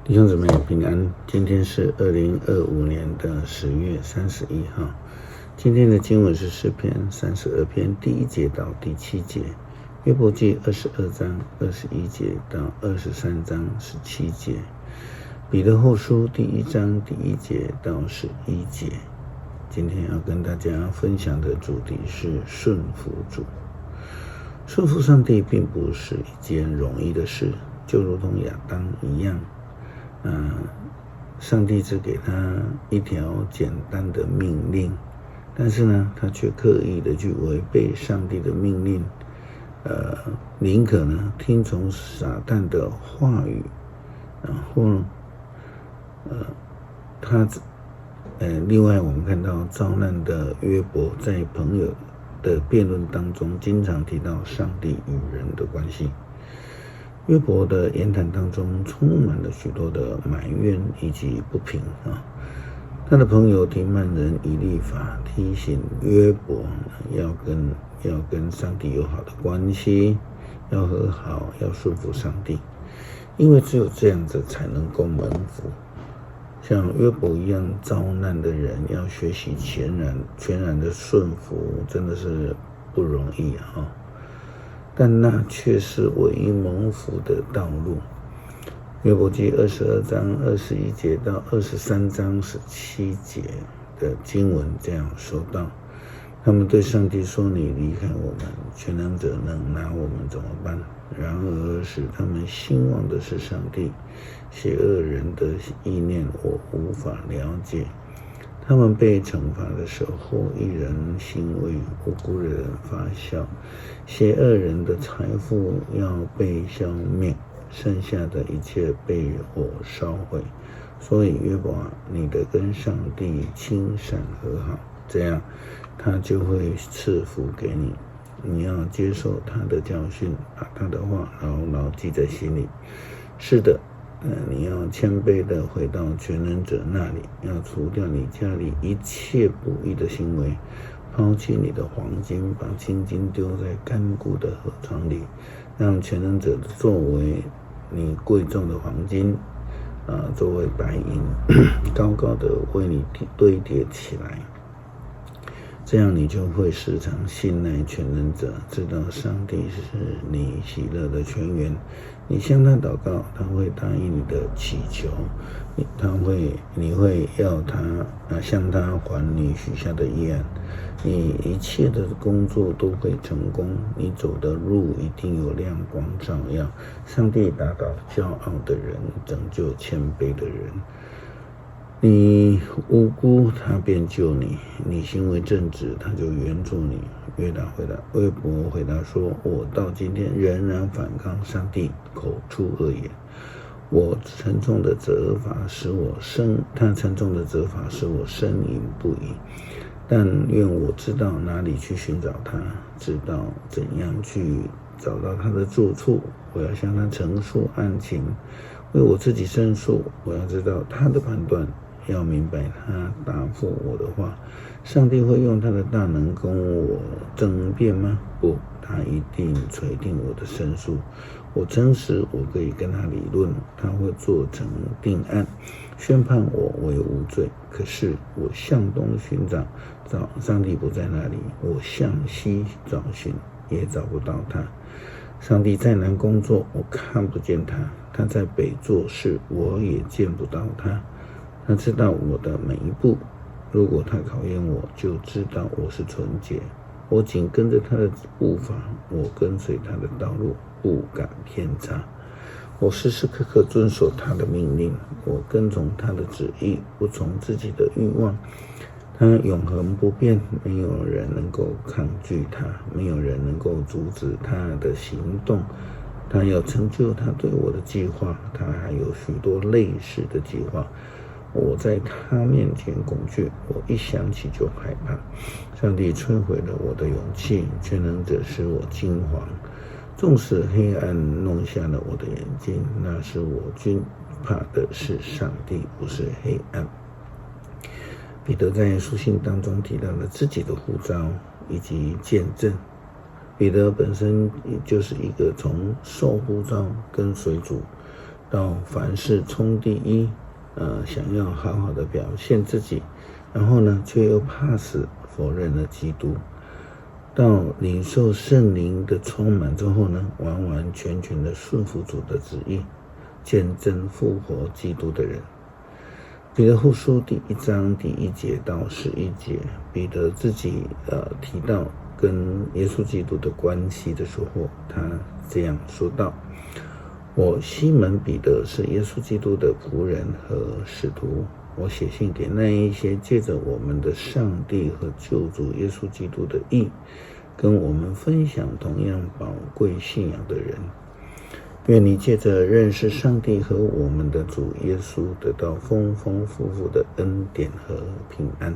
弟兄姊妹平安，今天是2025年10月31号。今天的经文是诗篇32篇第1节到第7节，约伯记22章21节到23章17节，彼得后书第1章第1节到11节。今天要跟大家分享的主题是顺服主。顺服上帝并不是一件容易的事，就如同亚当一样。上帝只给他一条简单的命令，但是呢，他却刻意的去违背上帝的命令，宁可呢听从撒旦的话语，然后另外我们看到遭难的约伯在朋友的辩论当中，经常提到上帝与人的关系。约伯的言谈当中充满了许多的埋怨以及不平他的朋友提曼人以利法提醒约伯要跟上帝有好的关系，要和好，要顺服上帝，因为只有这样子才能够蒙福。像约伯一样遭难的人，要学习全然的顺服，真的是不容易但那却是唯一蒙福的道路。约伯记22章21节到23章17节的经文这样说道：他们对上帝说，你离开我们，全能者能拿我们怎么办？然而使他们兴旺的是上帝，邪恶人的意念我无法了解。他们被惩罚的时候，一人欣慰，无辜的人发笑。邪恶人的财富要被消灭，剩下的一切被火烧毁。所以约伯你得跟上帝亲善和好，这样他就会赐福给你。你要接受他的教训，把他的话牢牢记在心里。是的，你要谦卑的回到全能者那里，要除掉你家里一切不义的行为，抛弃你的黄金，把金金丢在干枯的河床里，让全能者作为你贵重的黄金，作为白银，高高的为你堆叠起来。这样你就会时常信赖全能者，知道上帝是你喜乐的泉源。你向他祷告，他会答应你的祈求，你会要他向他还你许下的愿。你一切的工作都会成功，你走的路一定有亮光照耀。上帝打倒骄傲的人，拯救谦卑的人。你无辜，他便救你；你行为正直，他就援助你。约伯回答说：我到今天仍然反抗上帝，口出恶言。他沉重的责罚使我呻吟不已。但愿我知道哪里去寻找他，知道怎样去找到他的住处。我要向他陈述案情，为我自己申诉。我要知道他的判断，要明白他答复我的话。上帝会用他的大能跟我争辩吗？不，他一定垂听我的申诉。我诚实，我可以跟他理论，他会做成定案，宣判我为无罪。可是我向东寻找，上帝不在那里；我向西找寻，也找不到他。上帝在南工作，我看不见他；他在北做事，我也见不到他。他知道我的每一步，如果他考验我，就知道我是纯洁。我紧跟着他的步伐，我跟随他的道路，不敢偏差。我时时刻刻遵守他的命令，我跟从他的旨意，不从自己的欲望。他永恒不变，没有人能够抗拒他，没有人能够阻止他的行动。他要成就他对我的计划，他还有许多类似的计划。我在他面前恐惧，我一想起就害怕。上帝摧毁了我的勇气，全能者使我惊惶。纵使黑暗弄瞎了我的眼睛，那是我惧怕的是上帝，不是黑暗。彼得在书信当中提到了自己的呼召以及见证。彼得本身就是一个从受呼召跟随主到凡事冲第一，想要好好的表现自己，然后呢，却又怕死否认了基督，到领受圣灵的充满之后呢，完完全全的顺服主的旨意，见证复活基督的人。彼得后书第1章第1节到11节，彼得自己提到跟耶稣基督的关系的时候，他这样说道：我西门彼得是耶稣基督的仆人和使徒，我写信给那一些借着我们的上帝和救主耶稣基督的义，跟我们分享同样宝贵信仰的人。愿你借着认识上帝和我们的主耶稣，得到丰丰富富的恩典和平安。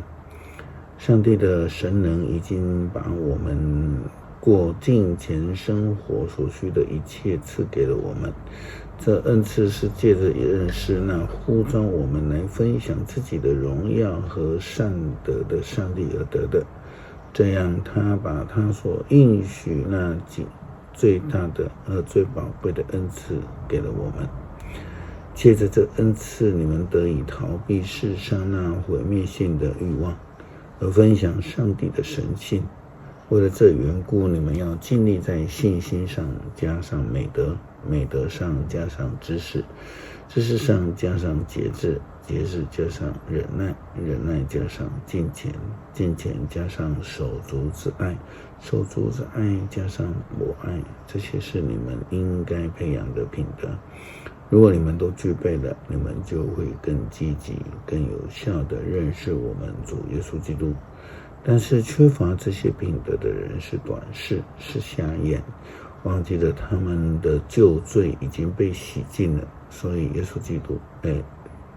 上帝的神能已经把我们过敬虔生活所需的一切赐给了我们，这恩赐是借着认识那呼召我们来分享自己的荣耀和善德的上帝而得的。这样他把他所应许那最大的和最宝贵的恩赐给了我们。借着这恩赐，你们得以逃避世上那毁灭性的欲望，而分享上帝的神性。为了这缘故，你们要尽力在信心上加上美德，美德上加上知识，知识上加上节制，节制加上忍耐，忍耐加上敬虔，敬虔加上手足之爱，手足之爱加上博爱。这些是你们应该培养的品德。如果你们都具备了，你们就会更积极、更有效地认识我们主耶稣基督。但是缺乏这些品德的人是短视，是瞎眼，忘记了他们的旧罪已经被洗净了。所以耶稣基督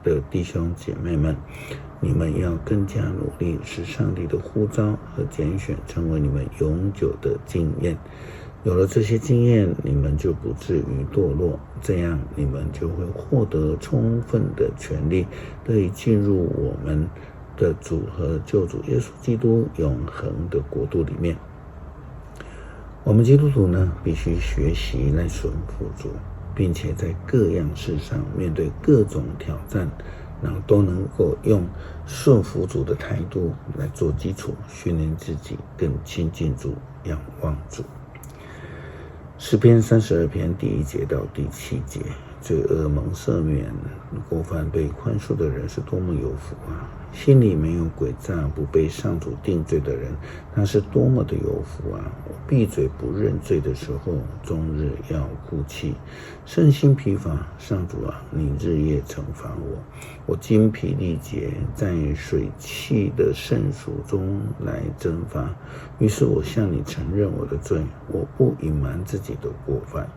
的弟兄姐妹们，你们要更加努力，使上帝的呼召和拣选成为你们永久的经验。有了这些经验，你们就不至于堕落，这样你们就会获得充分的权利，得以进入我们的主和救主耶稣基督永恒的国度里面。我们基督徒呢，必须学习来顺服主，并且在各样事上面对各种挑战，都能够用顺服主的态度来做基础，训练自己更亲近主，仰望主。诗篇32篇第1节到第7节，罪恶蒙赦免，过犯被宽恕的人是多么有福啊！心里没有诡诈，不被上主定罪的人，他是多么的有福啊！我闭嘴不认罪的时候，终日要哭泣，身心疲乏。上主啊，你日夜惩罚我，我精疲力竭，在水汽的圣暑中来蒸发。于是我向你承认我的罪，我不隐瞒自己的过犯。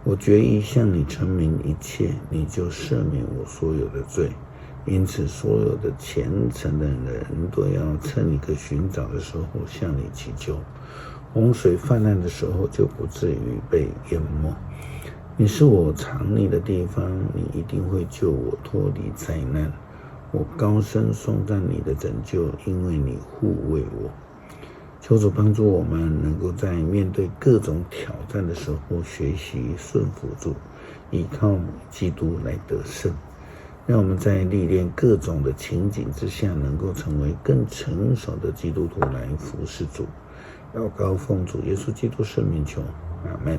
我决意向你陈明一切，你就赦免我所有的罪。因此所有的虔诚的人都要趁你可寻找的时候向你祈求，洪水泛滥的时候就不至于被淹没。你是我藏匿的地方，你一定会救我脱离灾难。我高声颂赞你的拯救，因为你护卫我。求主帮助我们能够在面对各种挑战的时候学习顺服主，依靠基督来得胜。让我们在历练各种的情景之下，能够成为更成熟的基督徒来服侍主。祷告奉主耶稣基督圣名求，阿们。